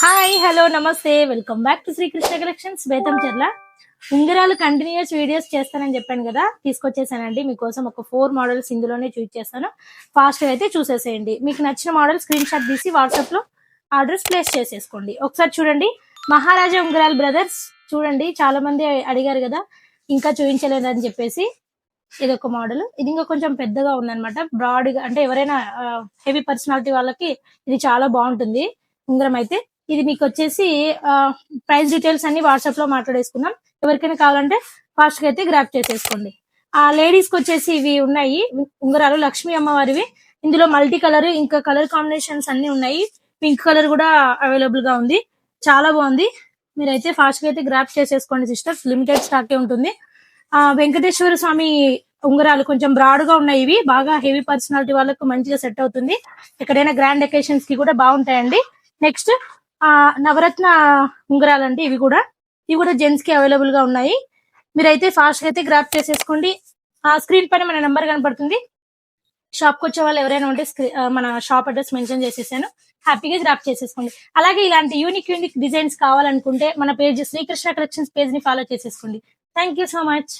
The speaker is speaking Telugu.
హాయ్ హలో నమస్తే welcome back to Srikrishna collections Betamcherla. ఉంగరాలు కంటిన్యూస్ వీడియోస్ చేస్తానని చెప్పాను కదా, తీసుకొచ్చేసానండి మీకోసం. ఒక 4 మోడల్స్ ఇందులోనే చూస్ చేస్తాను. ఫాస్ట్ గా అయితే చూసేసేయండి. మీకు నచ్చిన మోడల్ స్క్రీన్ షాట్ తీసి వాట్సాప్ లో ఆర్డర్స్ ప్లేస్ చేసేసుకోండి. ఒకసారి చూడండి, మహారాజా ఉంగరాల్ బ్రదర్స్. చూడండి, చాలా మంది అడిగారు కదా ఇంకా చూపించలేదని చెప్పేసి. ఇది ఒక మోడల్. ఇది ఇంకా కొంచెం పెద్దగా ఉందన్నమాట, బ్రాడ్ గా. అంటే ఎవరైనా హెవీ పర్సనాలిటీ వాళ్ళకి ఇది చాలా బాగుంటుంది ఉంగరం అయితే. ఇది మీకు వచ్చేసి ప్రైస్ డీటెయిల్స్ అన్ని వాట్సాప్ లో మాట్లాడేసుకుందాం. ఎవరికైనా కావాలంటే ఫాస్ట్ గా అయితే గ్రాప్ చేసేసుకోండి. ఆ లేడీస్ కి వచ్చేసి ఇవి ఉన్నాయి ఉంగరాలు, లక్ష్మీ అమ్మవారివి. ఇందులో మల్టీ కలర్ ఇంకా కలర్ కాంబినేషన్స్ అన్ని ఉన్నాయి. పింక్ కలర్ కూడా అవైలబుల్ గా ఉంది. చాలా బాగుంది. మీరైతే ఫాస్ట్ గా అయితే గ్రాప్ చేసేసుకోండి సిస్టర్స్, లిమిటెడ్ స్టాక్ ఉంటుంది. వెంకటేశ్వర స్వామి ఉంగరాలు కొంచెం బ్రాడ్ గా ఉన్నాయి. ఇవి బాగా హెవీ పర్సనాలిటీ వాళ్ళకు మంచిగా సెట్ అవుతుంది. ఎక్కడైనా గ్రాండ్ అకేషన్స్ కి కూడా బాగుంటాయండి. నెక్స్ట్ నవరత్న ఉంగరాలండి. ఇవి కూడా జెంట్స్ కి అవైలబుల్ గా ఉన్నాయి. మీరైతే ఫాస్ట్ గా అయితే గ్రాప్ చేసేసుకోండి. ఆ స్క్రీన్ పైన మన నెంబర్ కనపడుతుంది. షాప్ కి వచ్చే వాళ్ళు ఎవరైనా ఉంటే మన షాప్ అడ్రస్ మెన్షన్ చేసేసాను. హ్యాపీగా గ్రాప్ చేసేసుకోండి. అలాగే ఇలాంటి యూనిక్ డిజైన్స్ కావాలనుకుంటే మన పేజ్ శ్రీకృష్ణ కలెక్షన్స్ పేజ్ ని ఫాలో చేసేసుకోండి. Thank you so much.